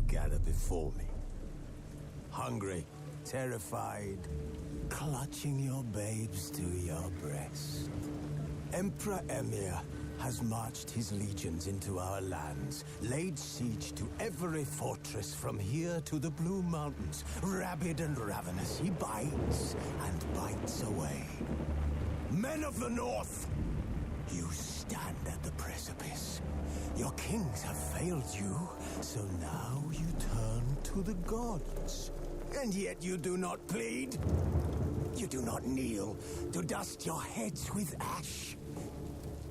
gather before me. Hungry, terrified, clutching your babes to your breast. Emperor Emir has marched his legions into our lands, laid siege to every fortress from here to the Blue Mountains. Rabid and ravenous, he bites and bites away. Men of the North, you stand at the precipice. Your kings have failed you, so now you turn to the gods. And yet you do not plead. You do not kneel to dust your heads with ash.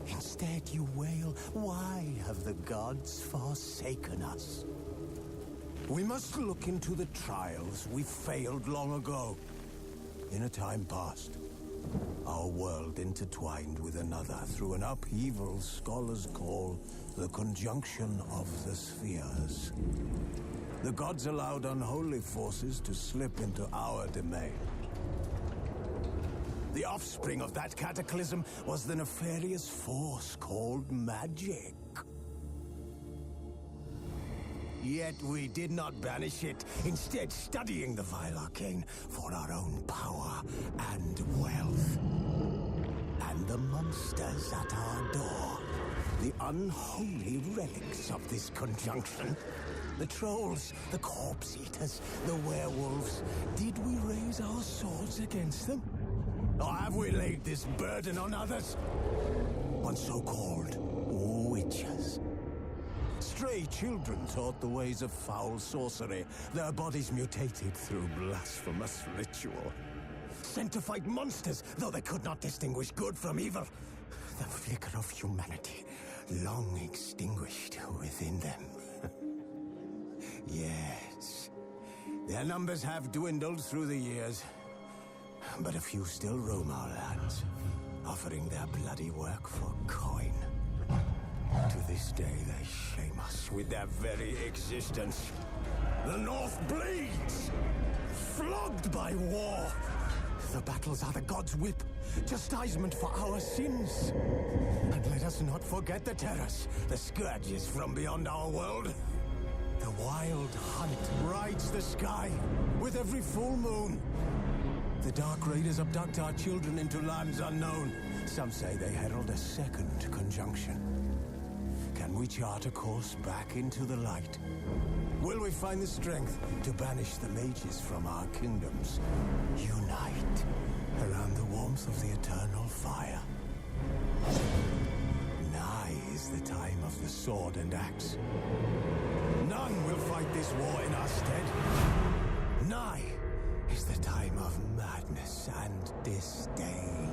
Instead you wail, why have the gods forsaken us? We must look into the trials we failed long ago. In a time past, our world intertwined with another through an upheaval scholars call the conjunction of the spheres. The gods allowed unholy forces to slip into our domain. The offspring of that cataclysm was the nefarious force called magic. Yet we did not banish it, instead studying the vile arcane for our own power and wealth. And the monsters at our door, the unholy relics of this conjunction. The trolls, the corpse eaters, the werewolves. Did we raise our swords against them? Or have we laid this burden on others? On so-called witches. Stray children taught the ways of foul sorcery, their bodies mutated through blasphemous ritual. Sent to fight monsters, though they could not distinguish good from evil. The flicker of humanity, long extinguished within them. Yes, their numbers have dwindled through the years. But a few still roam our lands, offering their bloody work for coin. To this day, they shame us with their very existence. The North bleeds, flogged by war. The battles are the gods' whip, chastisement for our sins. And let us not forget the terrors, the scourges from beyond our world. The wild hunt rides the sky with every full moon. The Dark Raiders abduct our children into lands unknown. Some say they herald a second conjunction. Can we chart a course back into the light? Will we find the strength to banish the mages from our kingdoms? Unite around the warmth of the eternal fire. Nigh is the time of the sword and axe. None will fight this war in our stead. Nigh is the time of madness and disdain.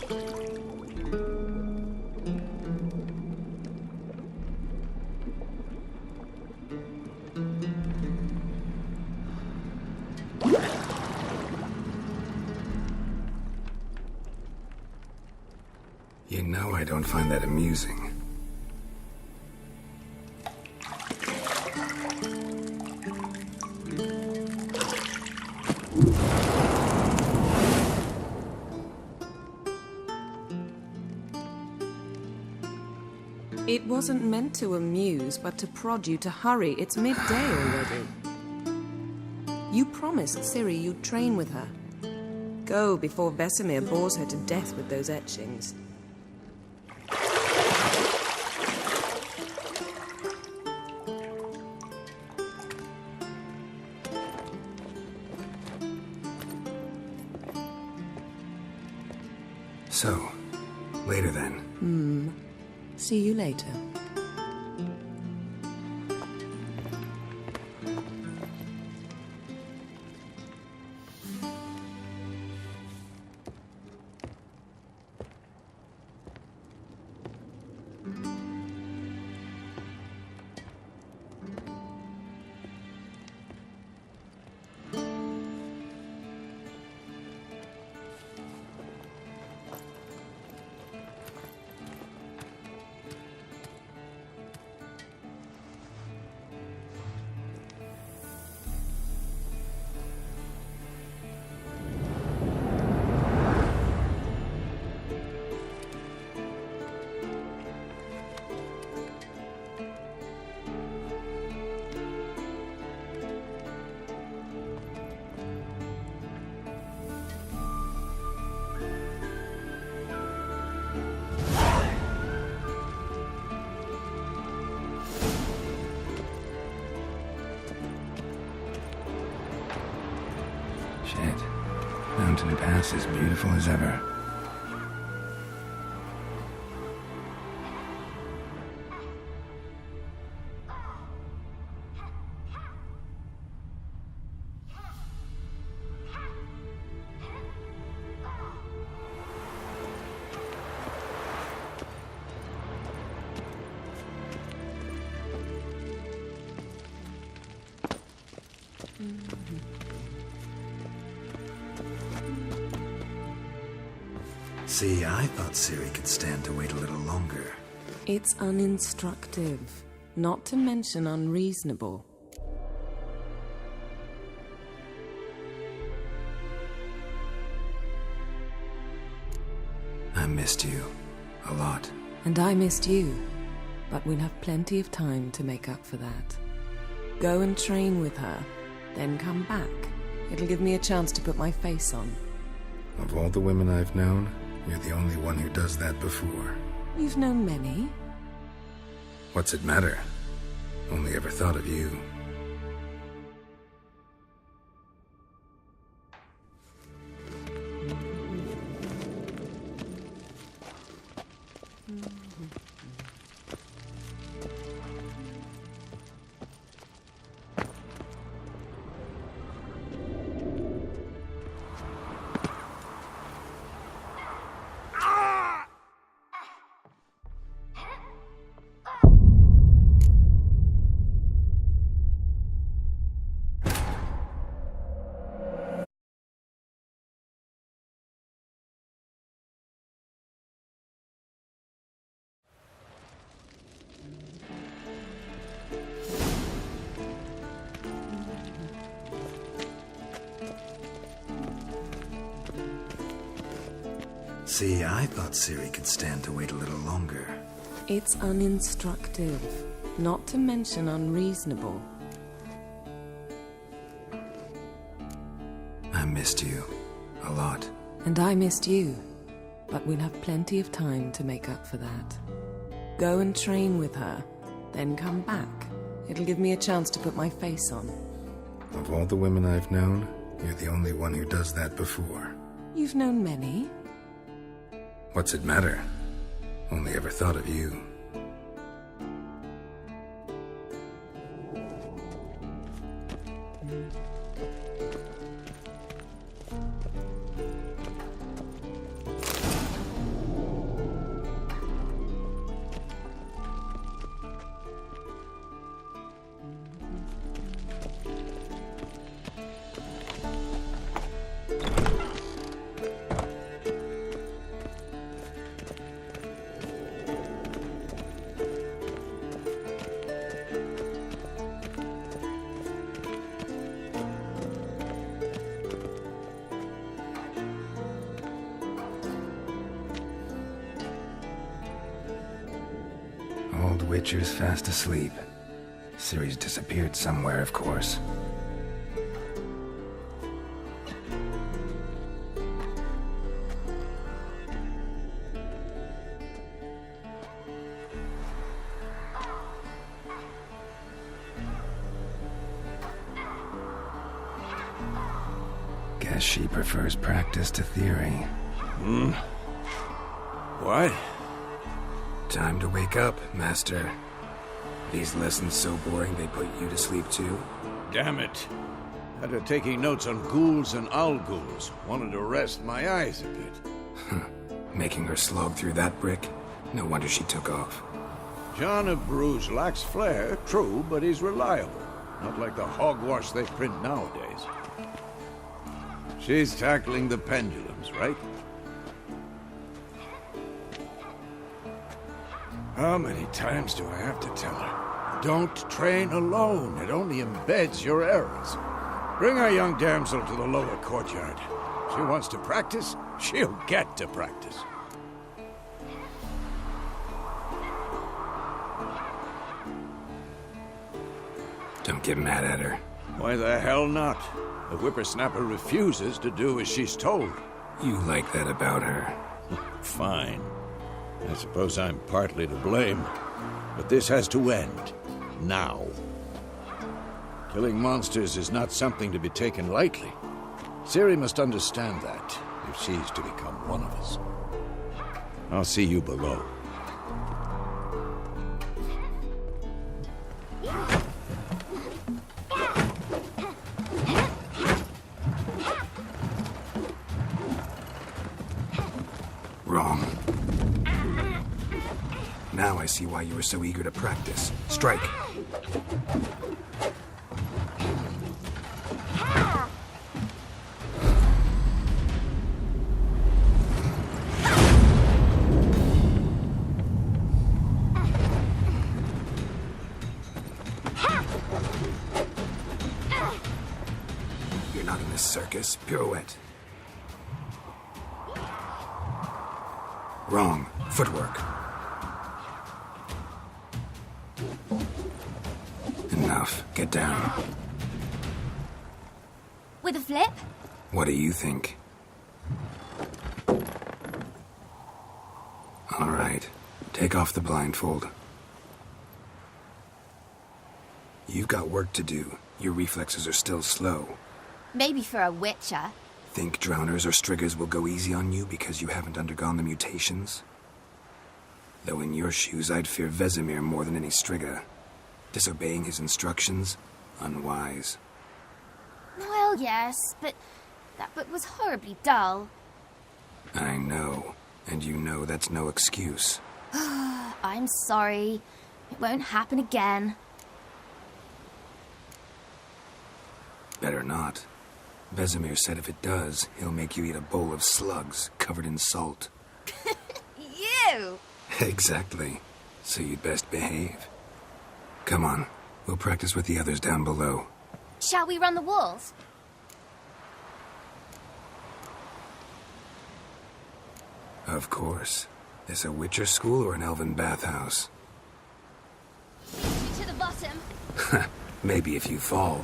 You know I don't find that amusing. It wasn't meant to amuse, but to prod you to hurry. It's midday already. You promised Ciri you'd train with her. Go before Vesemir bores her to death with those etchings. So, later then. See you later. Shit. Mountain Pass is beautiful as ever. See, I thought Ciri could stand to wait a little longer. It's uninstructive, not to mention unreasonable. I missed you. A lot. And I missed you, but we'll have plenty of time to make up for that. Go and train with her, then come back. It'll give me a chance to put my face on. Of all the women I've known, you're the only one who does that before. You've known many. What's it matter? Only ever thought of you. See, I thought Ciri could stand to wait a little longer. It's uninstructive, not to mention unreasonable. I missed you. A lot. And I missed you, but we'll have plenty of time to make up for that. Go and train with her, then come back. It'll give me a chance to put my face on. Of all the women I've known, you're the only one who does that before. You've known many. What's it matter? Only ever thought of you. Witcher's fast asleep. Ciri's disappeared somewhere, of course. Guess she prefers practice to theory. What? Time to wake up, Master. These lessons so boring they put you to sleep too? Damn it. After taking notes on ghouls and owl-ghouls, wanted to rest my eyes a bit. Making her slog through that brick? No wonder she took off. John of Bruges lacks flair, true, but he's reliable. Not like the hogwash they print nowadays. She's tackling the pendulums, right? How many times do I have to tell her? Don't train alone. It only embeds your errors. Bring our young damsel to the lower courtyard. She wants to practice, she'll get to practice. Don't get mad at her. Why the hell not? The whippersnapper refuses to do as she's told. You like that about her. Fine. I suppose I'm partly to blame. But this has to end. Now. Killing monsters is not something to be taken lightly. Ciri must understand that, if she's to become one of us. I'll see you below. Wrong. Now I see why you were so eager to practice. Strike. You're not in this circus. Pirouette. Wrong. Footwork. Enough. Get down. With a flip? What do you think? All right. Take off the blindfold. You've got work to do. Your reflexes are still slow. Maybe for a witcher. Think drowners or striggers will go easy on you because you haven't undergone the mutations? Though in your shoes, I'd fear Vesemir more than any strigger. Disobeying his instructions? Unwise. Well, yes, but that book was horribly dull. I know. And you know that's no excuse. I'm sorry. It won't happen again. Better not. Vesemir said if it does, he'll make you eat a bowl of slugs covered in salt. You! Exactly. So you'd best behave. Come on. We'll practice with the others down below. Shall we run the walls? Of course. This a Witcher school or an elven bathhouse? To the bottom. Maybe if you fall.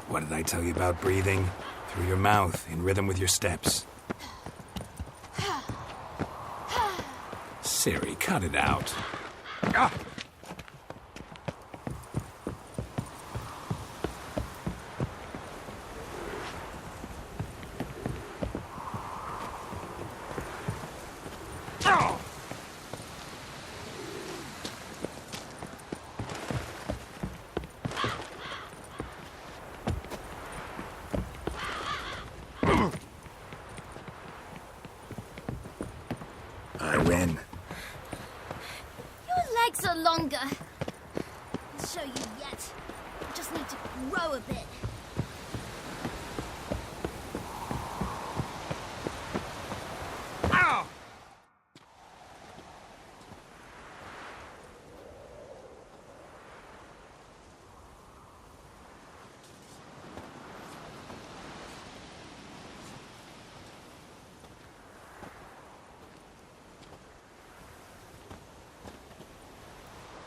What did I tell you about breathing? Through your mouth, in rhythm with your steps. Ciri, cut it out. Ah! I win. Your legs are longer. I'll show you yet. I just need to grow a bit. Ow!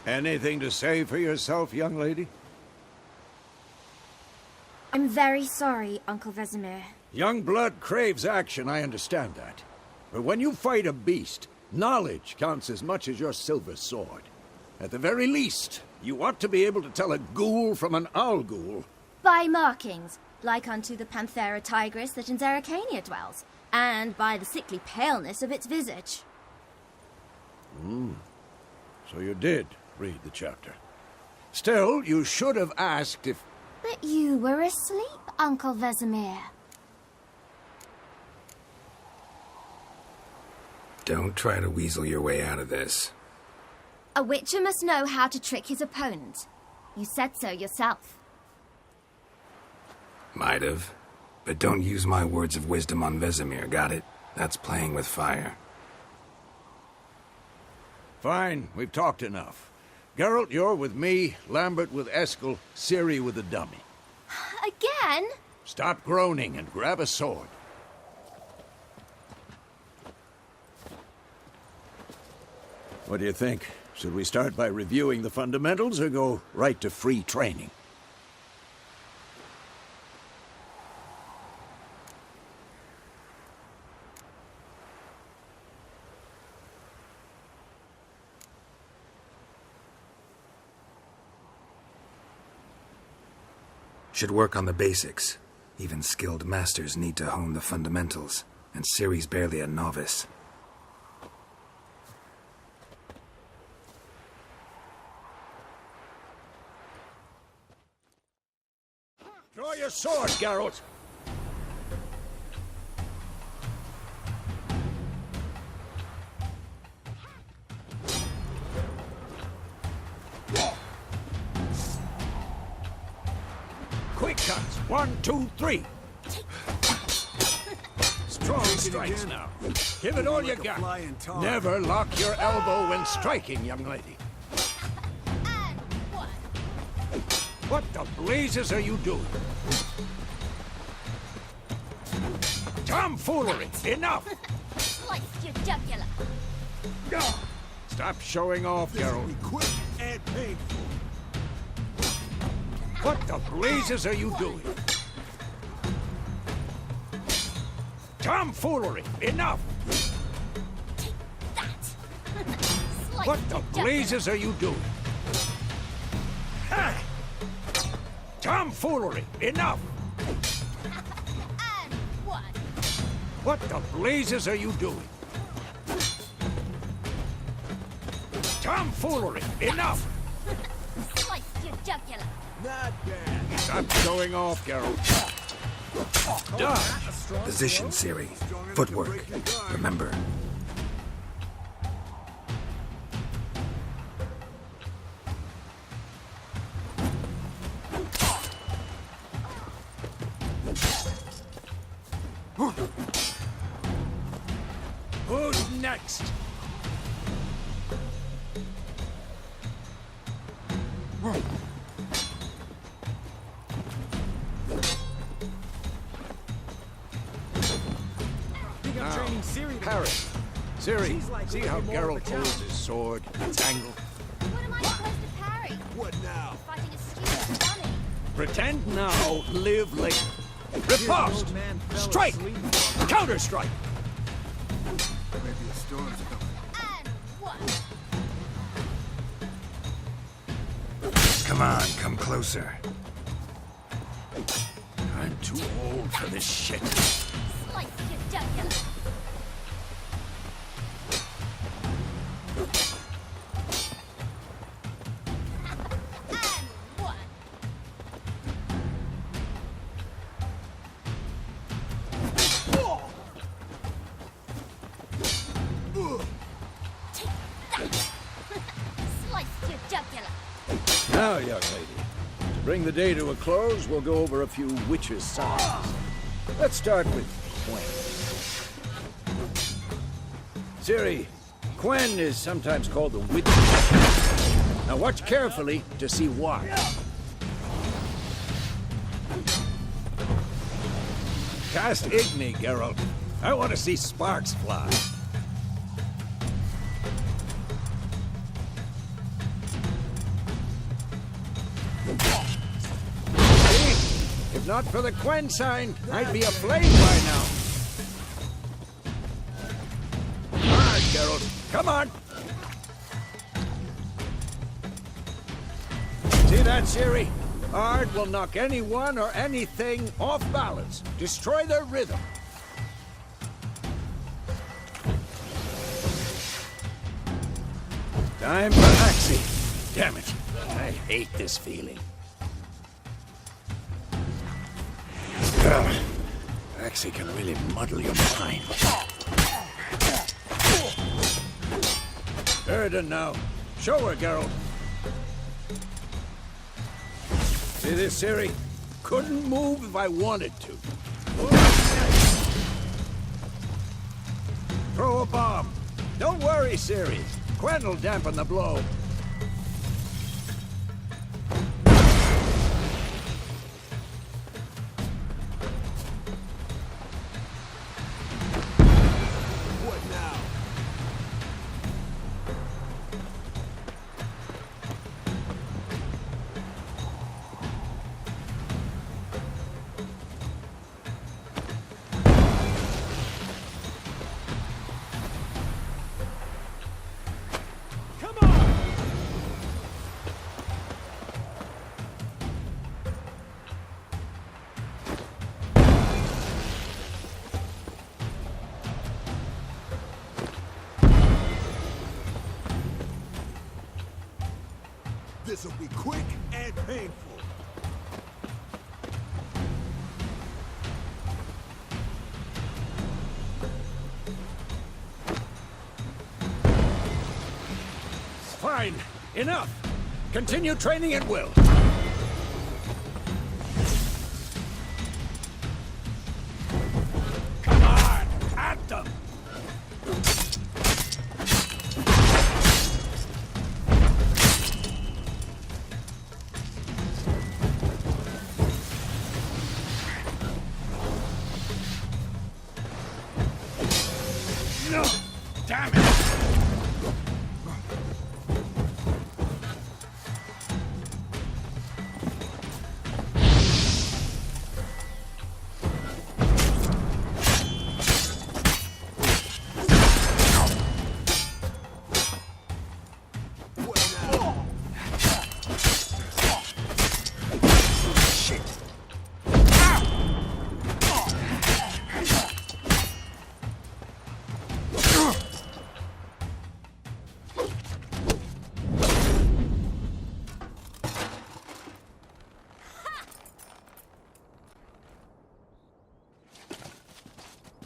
Anything to say for yourself, young lady? I'm very sorry, Uncle Vesemir. Young blood craves action, I understand that. But when you fight a beast, knowledge counts as much as your silver sword. At the very least, you ought to be able to tell a ghoul from an owl ghoul. By markings, like unto the Panthera tigris that in Zerrikania dwells, and by the sickly paleness of its visage. So you did read the chapter. Still, you should have asked if... But you were asleep, Uncle Vesemir. Don't try to weasel your way out of this. A witcher must know how to trick his opponent. You said so yourself. Might have. But don't use my words of wisdom on Vesemir, got it? That's playing with fire. Fine, we've talked enough. Geralt, you're with me, Lambert with Eskel, Ciri with the dummy. Again? Stop groaning and grab a sword. What do you think? Should we start by reviewing the fundamentals or go right to free training? Should work on the basics. Even skilled masters need to hone the fundamentals, and Ciri's barely a novice. Draw your sword, Geralt! Quick cuts! 1, 2, 3! Strong strikes now. Give it all you got. Never lock your elbow when striking, young lady. And one. What the blazes are you doing? Tomfoolery! Enough! Slice your jugular. Stop showing off, Geralt. Quick and painful. What the blazes are you doing? Tomfoolery! Enough! That. Slice What the your jugular. blazes are you doing? Ha! Tomfoolery! Enough! And one. What the blazes are you doing? Tomfoolery! Enough! Slice your jugular. Not bad. Stop showing off, Geralt. Done! Position, Ciri. Footwork. Remember. Who's next? Parry. Ciri, see how Geralt holds his sword, its angle? What am I supposed to parry? What now? Fighting a stupid bunny. Pretend now, live later. Riposte! Strike! Counter-strike! Maybe a storm's coming. And one. Come on, come closer. I'm too old for this shit. Slice your jugular. And one. Take that. Slice your jugular. Now, young lady, to bring the day to a close, we'll go over a few witches' signs. Let's start with Quen. Ciri, Quen is sometimes called the Witch. Now watch carefully to see why. Cast Igni, Geralt. I want to see sparks fly. See? If not for the Quen sign, I'd be aflame by now. All right, Geralt, come on. See that, Ciri? Ard will knock anyone or anything off balance. Destroy their rhythm. Time for Axie. Damn it. I hate this feeling. Axie can really muddle your mind. Erden now. Show her, Geralt. See this, Ciri? Couldn't move if I wanted to. Throw a bomb. Don't worry, Ciri. Quen will dampen the blow. What now? This'll be quick and painful. Fine. Enough. Continue training at will. Come on! At them! No! Damn it!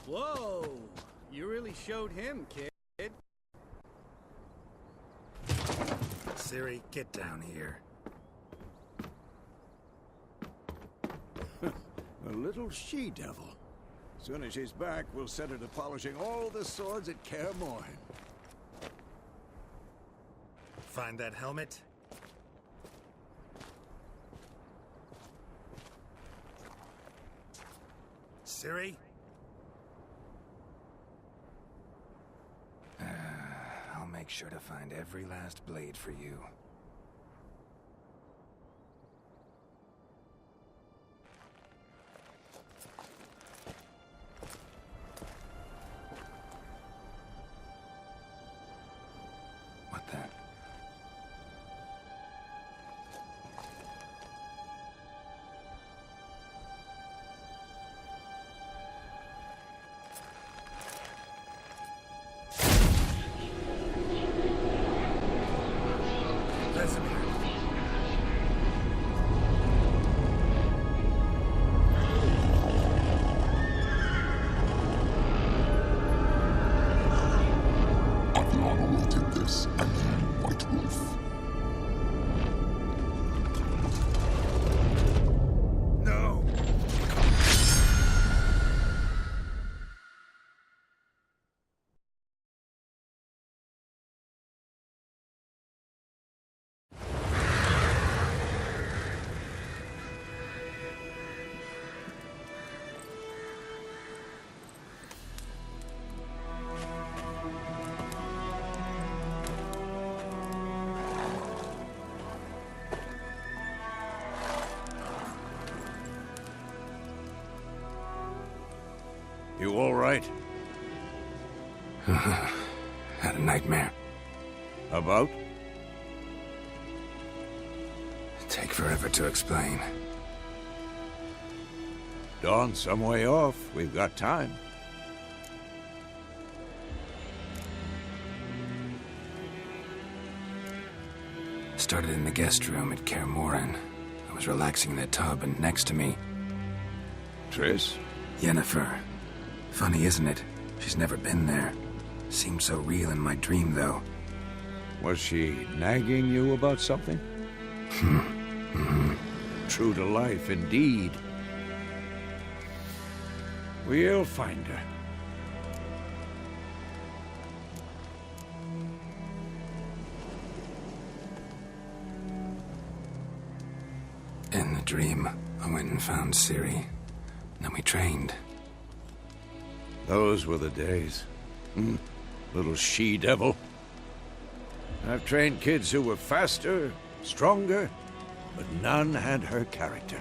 Whoa! You really showed him, kid. Ciri, get down here. A little she-devil. Soon as she's back, we'll set her to polishing all the swords at Kaer Morhen. Find that helmet? Ciri? I'll make sure to find every last blade for you. What the? right? Had a nightmare. About? Take forever to explain. Dawn's some way off. We've got time. Started in the guest room at Kaer Morhen. I was relaxing in the tub, and next to me, Triss? Yennefer. Funny, isn't it? She's never been there. Seemed so real in my dream, though. Was she nagging you about something? True to life, indeed. We'll find her. In the dream, I went and found Ciri. Then we trained. Those were the days. Little she-devil. I've trained kids who were faster, stronger, but none had her character.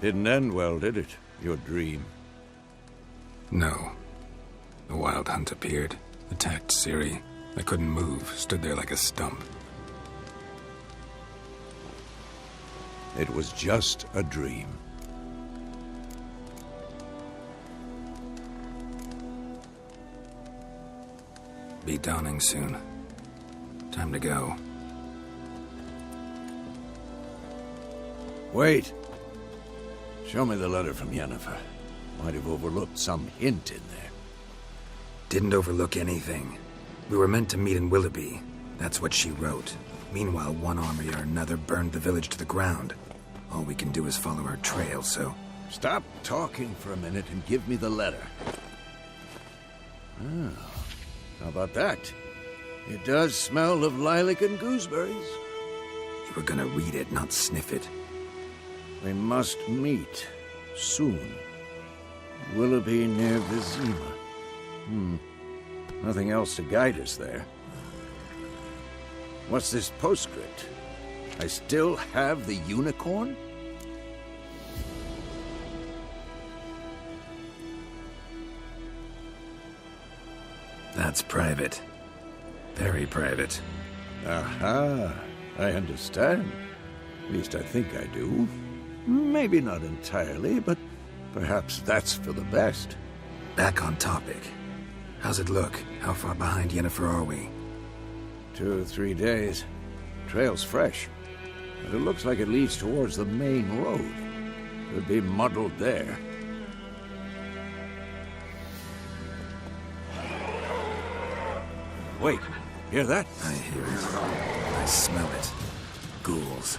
Didn't end well, did it? Your dream? No. The Wild Hunt appeared, attacked Ciri. I couldn't move, stood there like a stump. It was just a dream. Be dawning soon. Time to go. Wait. Show me the letter from Yennefer. Might have overlooked some hint in there. Didn't overlook anything. We were meant to meet in Willoughby. That's what she wrote. Meanwhile, one army or another burned the village to the ground. All we can do is follow her trail, so... Stop talking for a minute and give me the letter. Oh, how about that? It does smell of lilac and gooseberries. You were gonna read it, not sniff it. We must meet soon. Willoughby near Vizima. Nothing else to guide us there. What's this postscript? I still have the unicorn? That's private. Very private. Aha, I understand. At least I think I do. Maybe not entirely, but perhaps that's for the best. Back on topic. How's it look? How far behind Yennefer are we? 2 or 3 days. Trail's fresh, but it looks like it leads towards the main road. Could be muddled there. Wait, hear that? I hear it. I smell it. Ghouls.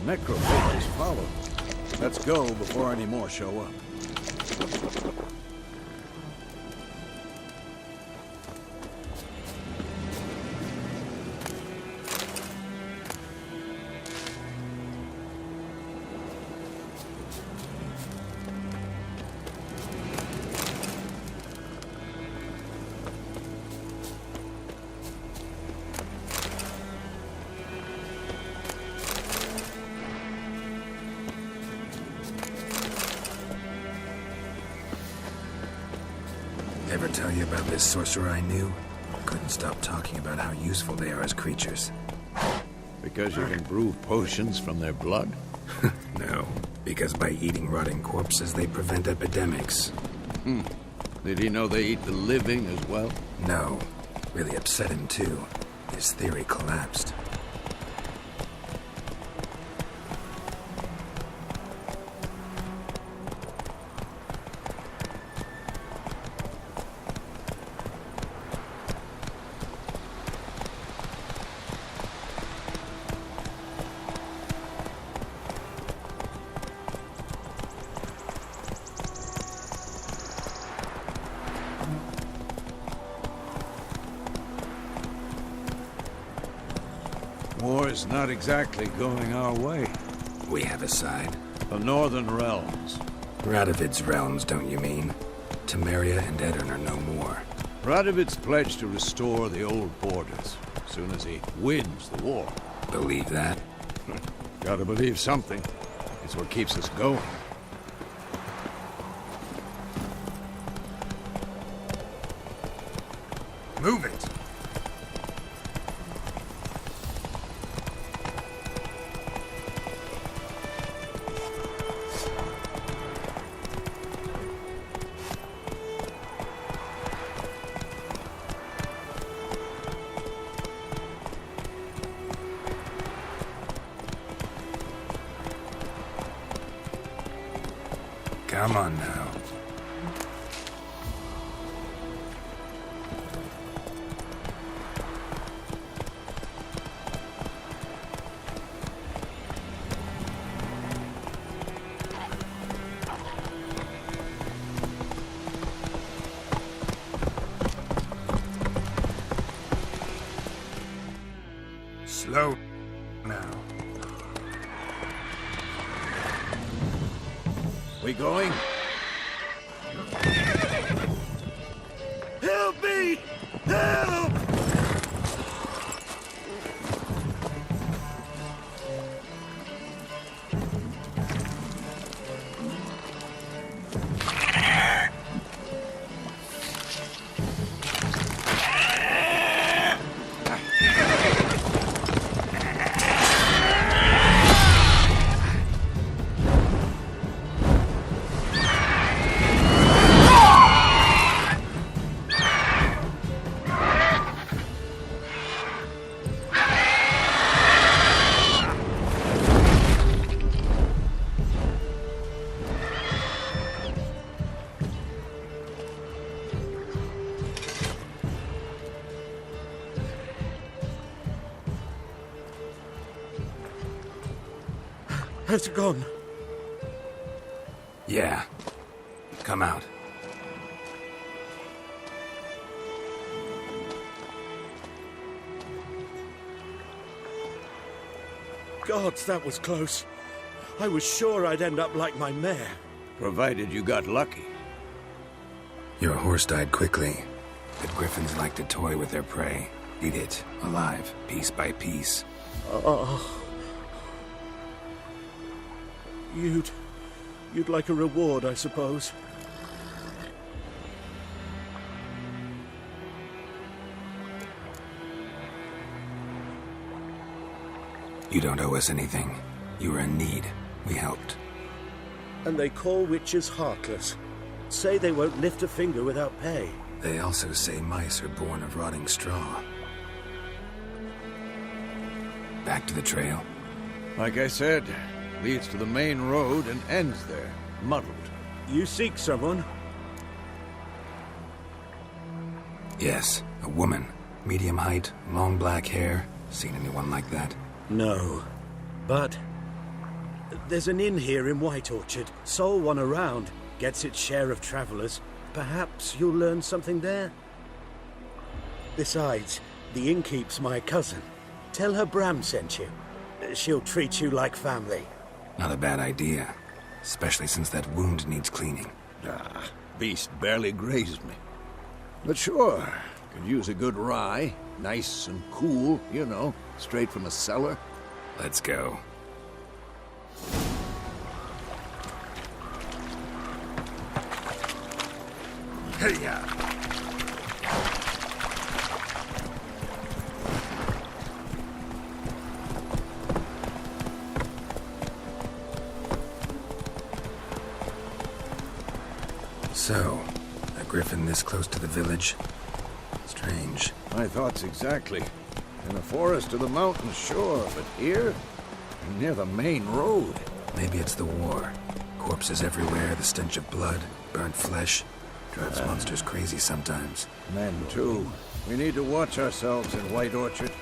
Necrophages follow. Let's go before any more show up. Ever tell you about this sorcerer I knew? Couldn't stop talking about how useful they are as creatures. Because you can brew potions from their blood? No, because by eating rotting corpses, they prevent epidemics. Did he know they eat the living as well? No. Really upset him, too. His theory collapsed. War's not exactly going our way. We have a side. The Northern Realms. Radovid's realms, don't you mean? Temeria and Edirn are no more. Radovid's pledged to restore the old borders as soon as he wins the war. Believe that? Gotta believe something. It's what keeps us going. Move it! Come on now. Slow now. We going? Help me! Help! Has it gone? Yeah. Come out. Gods, that was close. I was sure I'd end up like my mare. Provided you got lucky. Your horse died quickly, but griffins like to toy with their prey. Eat it, alive, piece by piece. Oh. You'd like a reward, I suppose. You don't owe us anything. You were in need. We helped. And they call witches heartless. Say they won't lift a finger without pay. They also say mice are born of rotting straw. Back to the trail. Like I said, leads to the main road and ends there, muddled. You seek someone? Yes, a woman. Medium height, long black hair. Seen anyone like that? No. But there's an inn here in White Orchard. Sole one around. Gets its share of travelers. Perhaps you'll learn something there? Besides, the innkeep's my cousin. Tell her Bram sent you. She'll treat you like family. Not a bad idea. Especially since that wound needs cleaning. Beast barely grazed me. But sure, could use a good rye. Nice and cool, you know, straight from a cellar. Let's go. Hey-ya! So, a griffin this close to the village? Strange. My thoughts exactly. In the forest or the mountain, sure, but here? Near the main road. Maybe it's the war. Corpses everywhere, the stench of blood, burnt flesh. Drives monsters crazy sometimes. Men, too. We need to watch ourselves in White Orchard.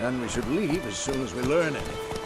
And we should leave as soon as we learn anything.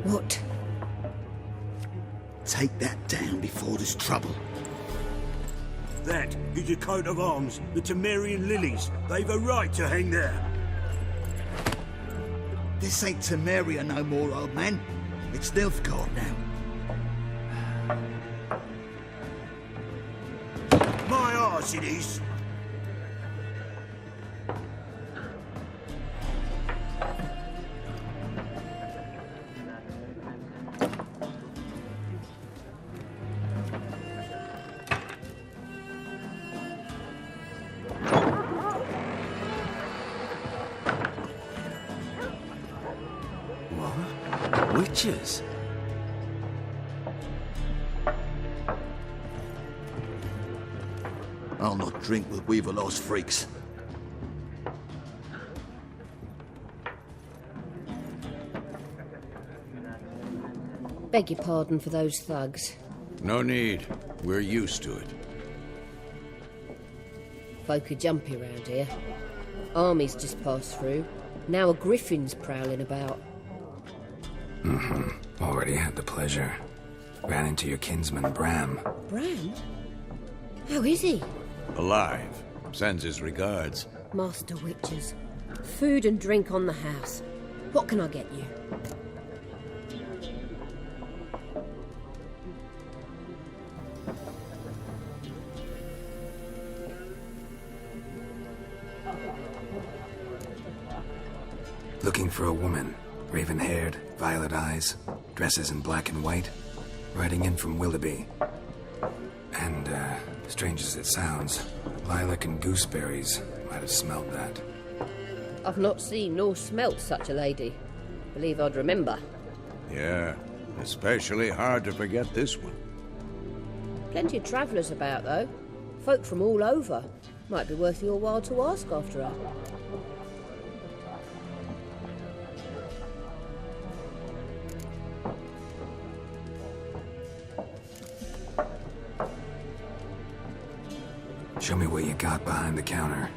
What? Take that down before there's trouble. That is a coat of arms, the Temerian lilies. They've a right to hang there. This ain't Temeria no more, old man. It's Nilfgaard now. My arse it is. Witches? I'll not drink with Weaverlaw's freaks. Beg your pardon for those thugs. No need. We're used to it. Folk are jumpy round here. Armies just passed through. Now a griffin's prowling about. Already had the pleasure. Ran into your kinsman, Bram. Bram? How is he? Alive. Sends his regards. Master Witches. Food and drink on the house. What can I get you? Looking for a woman. Raven-haired, violet eyes, dresses in black and white. Riding in from Willoughby. And, strange as it sounds, lilac and gooseberries might have smelled that. I've not seen nor smelt such a lady. Believe I'd remember. Yeah, especially hard to forget this one. Plenty of travellers about, though. Folk from all over. Might be worth your while to ask after her. Show me what you got behind the counter.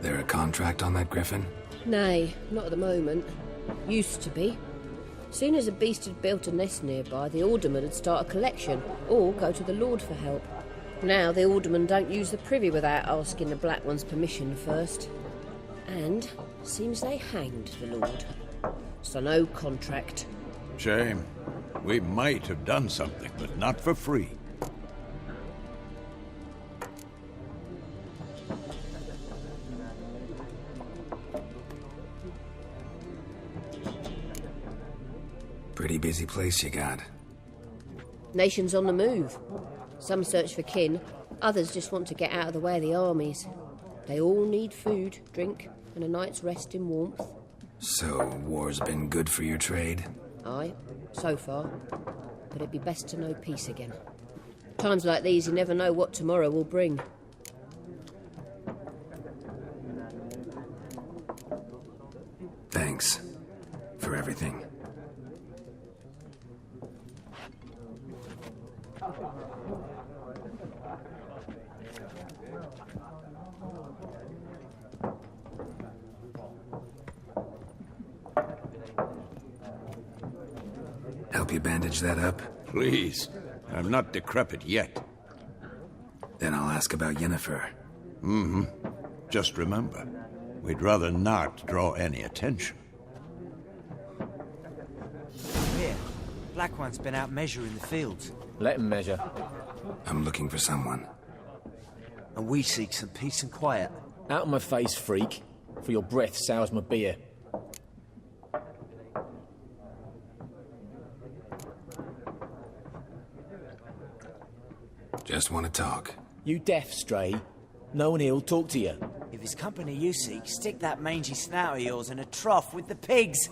There a contract on that griffin? Nay, not at the moment. Used to be. Soon as a beast had built a nest nearby, the alderman would start a collection, or go to the Lord for help. Now the aldermen don't use the privy without asking the Black One's permission first. And seems they hanged the Lord. So no contract. Shame. We might have done something, but not for free. Pretty busy place you got. Nations on the move. Some search for kin, others just want to get out of the way of the armies. They all need food, drink, and a night's rest in warmth. So, war's been good for your trade? Aye, so far. But it'd be best to know peace again. Times like these, you never know what tomorrow will bring. Thanks for everything. Help you bandage that up? Please. I'm not decrepit yet. Then I'll ask about Yennefer. Mm-hmm. Just remember, we'd rather not draw any attention. Here, Black One's been out measuring the fields. Let him measure. I'm looking for someone. And we seek some peace and quiet. Out of my face, freak. For your breath sours my beer. Just want to talk. You deaf, Stray? No one here'll talk to you. If it's company you seek, stick that mangy snout of yours in a trough with the pigs.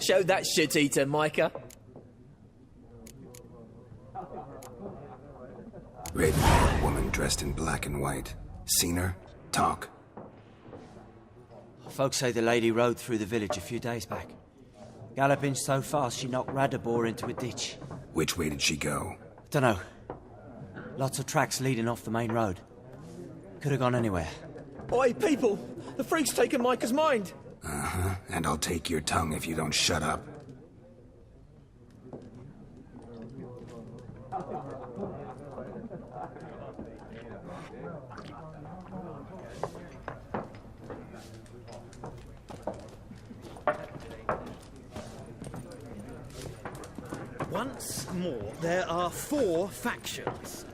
Show that shit-eater, Micah. Raven-haired woman dressed in black and white. Seen her? Talk. Folks say the lady rode through the village a few days back. Galloping so fast she knocked Radabor into a ditch. Which way did she go? Dunno. Lots of tracks leading off the main road. Could have gone anywhere. Oi, people! The freak's taken Micah's mind! Uh-huh. And I'll take your tongue if you don't shut up. Once more, there are 4 factions.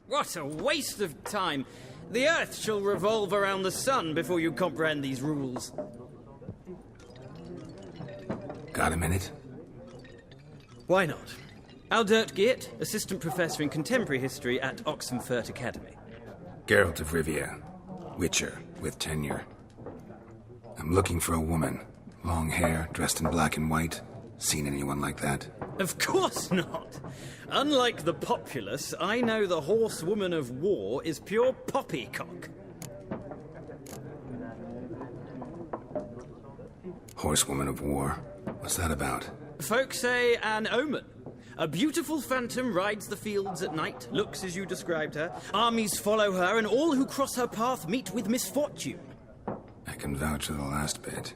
What a waste of time! The Earth shall revolve around the sun before you comprehend these rules. Got a minute? Why not? Aldert Geert, Assistant Professor in Contemporary History at Oxenfurt Academy. Geralt of Rivia. Witcher, with tenure. I'm looking for a woman. Long hair, dressed in black and white. Seen anyone like that? Of course not! Unlike the populace, I know the horsewoman of war is pure poppycock. Horsewoman of war? What's that about? Folk say an omen. A beautiful phantom rides the fields at night, looks as you described her. Armies follow her, and all who cross her path meet with misfortune. I can vouch for the last bit.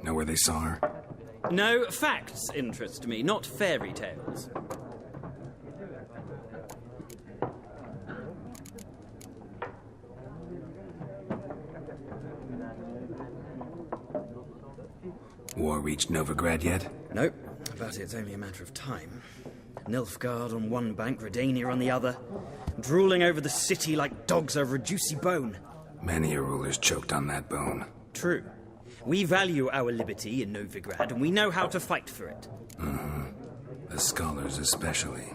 Know where they saw her? No, facts interest me, not fairy tales. War reached Novigrad yet? Nope, but it's only a matter of time. Nilfgaard on one bank, Redania on the other, drooling over the city like dogs over a juicy bone. Many a ruler's choked on that bone. True. We value our liberty in Novigrad, and we know how to fight for it. The scholars especially.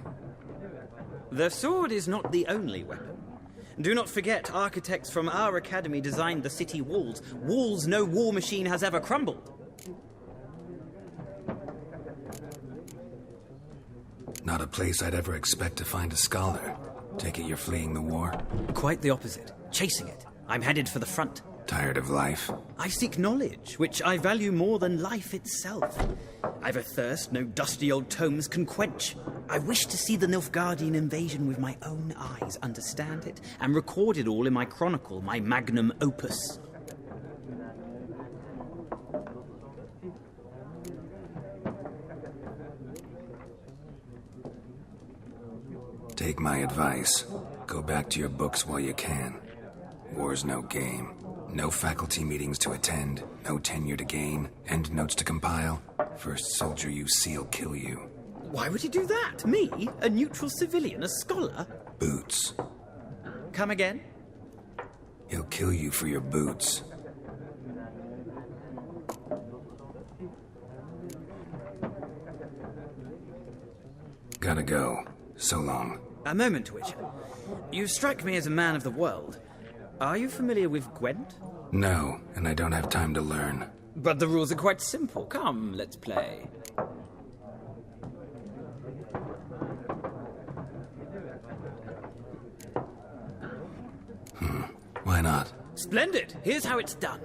The sword is not the only weapon. Do not forget, architects from our academy designed the city walls. Walls no war machine has ever crumbled. Not a place I'd ever expect to find a scholar. Take it you're fleeing the war? Quite the opposite. Chasing it. I'm headed for the front. Tired of life? I seek knowledge, which I value more than life itself. I've a thirst no dusty old tomes can quench. I wish to see the Nilfgaardian invasion with my own eyes, understand it, and record it all in my chronicle, my magnum opus. Take my advice. Go back to your books while you can. War's no game. No faculty meetings to attend, no tenure to gain, end notes to compile. First soldier you see'll kill you. Why would he do that? Me? A neutral civilian? A scholar? Boots. Come again? He'll kill you for your boots. Gotta go. So long. A moment, Witcher. You strike me as a man of the world. Are you familiar with Gwent? No, and I don't have time to learn. But the rules are quite simple. Come, let's play. Why not? Splendid! Here's how it's done.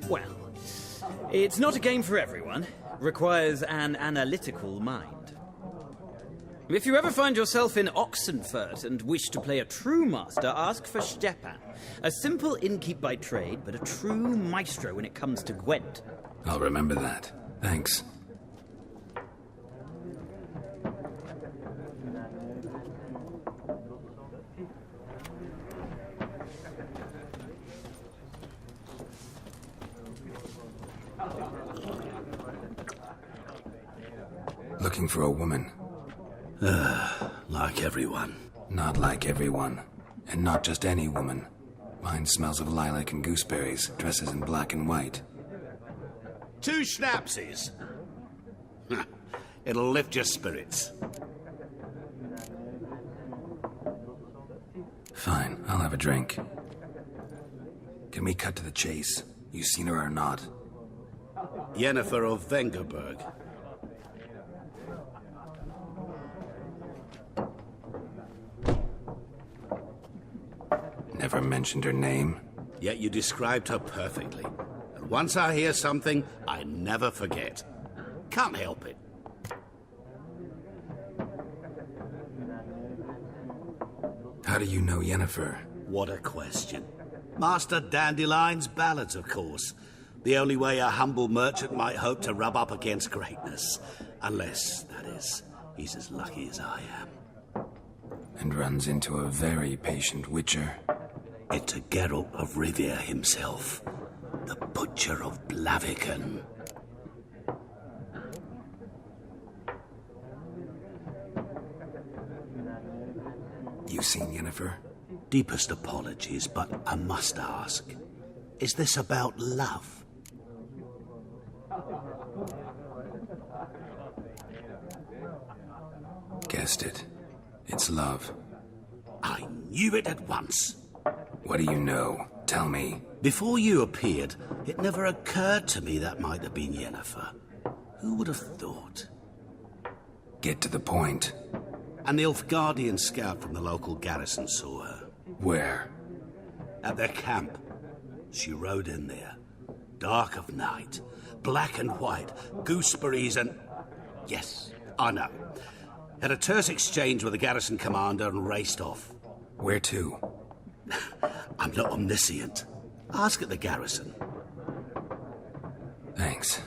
Well, it's not a game for everyone. Requires an analytical mind. If you ever find yourself in Oxenfurt and wish to play a true master, ask for Stepan. A simple innkeep by trade, but a true maestro when it comes to Gwent. I'll remember that. Thanks. Looking for a woman. Like everyone. Not like everyone. And not just any woman. Mine smells of lilac and gooseberries, dresses in black and white. 2 schnapsies. It'll lift your spirits. Fine, I'll have a drink. Can we cut to the chase? You seen her or not? Yennefer of Vengerberg. Never mentioned her name. Yet you described her perfectly. And once I hear something, I never forget. Can't help it. How do you know Yennefer? What a question. Master Dandelion's ballads, of course. The only way a humble merchant might hope to rub up against greatness. Unless, that is, he's as lucky as I am. And runs into a very patient witcher. Into Geralt of Rivia himself, the Butcher of Blaviken. You seen Yennefer? Deepest apologies, but I must ask. Is this about love? Guessed it. It's love. I knew it at once. What do you know? Tell me. Before you appeared, it never occurred to me that might have been Yennefer. Who would have thought? Get to the point. An Nilfgaardian scout from the local garrison saw her. Where? At their camp. She rode in there. Dark of night. Black and white. Gooseberries and... Yes, I know. Had a terse exchange with the garrison commander and raced off. Where to? I'm not omniscient. Ask at the garrison. Thanks.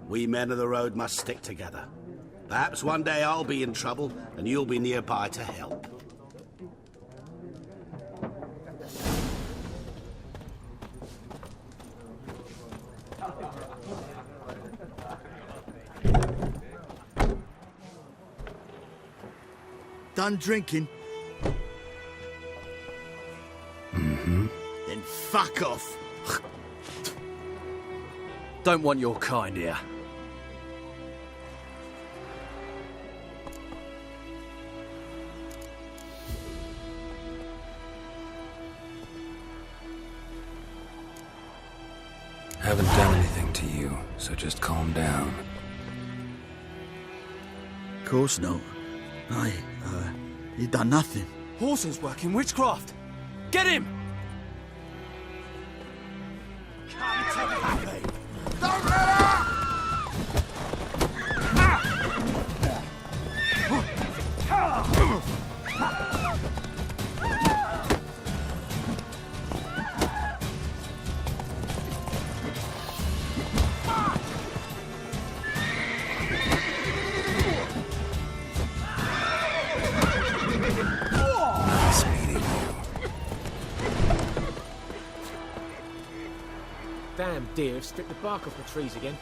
We men of the road must stick together. Perhaps one day I'll be in trouble and you'll be nearby to help. Done drinking? Mm-hmm. Then fuck off. Don't want your kind here. Haven't done anything to you, so just calm down. Of course not. He done nothing. Horses working witchcraft. Get him! Nice meeting you. Damn deer have stripped the bark off the trees again.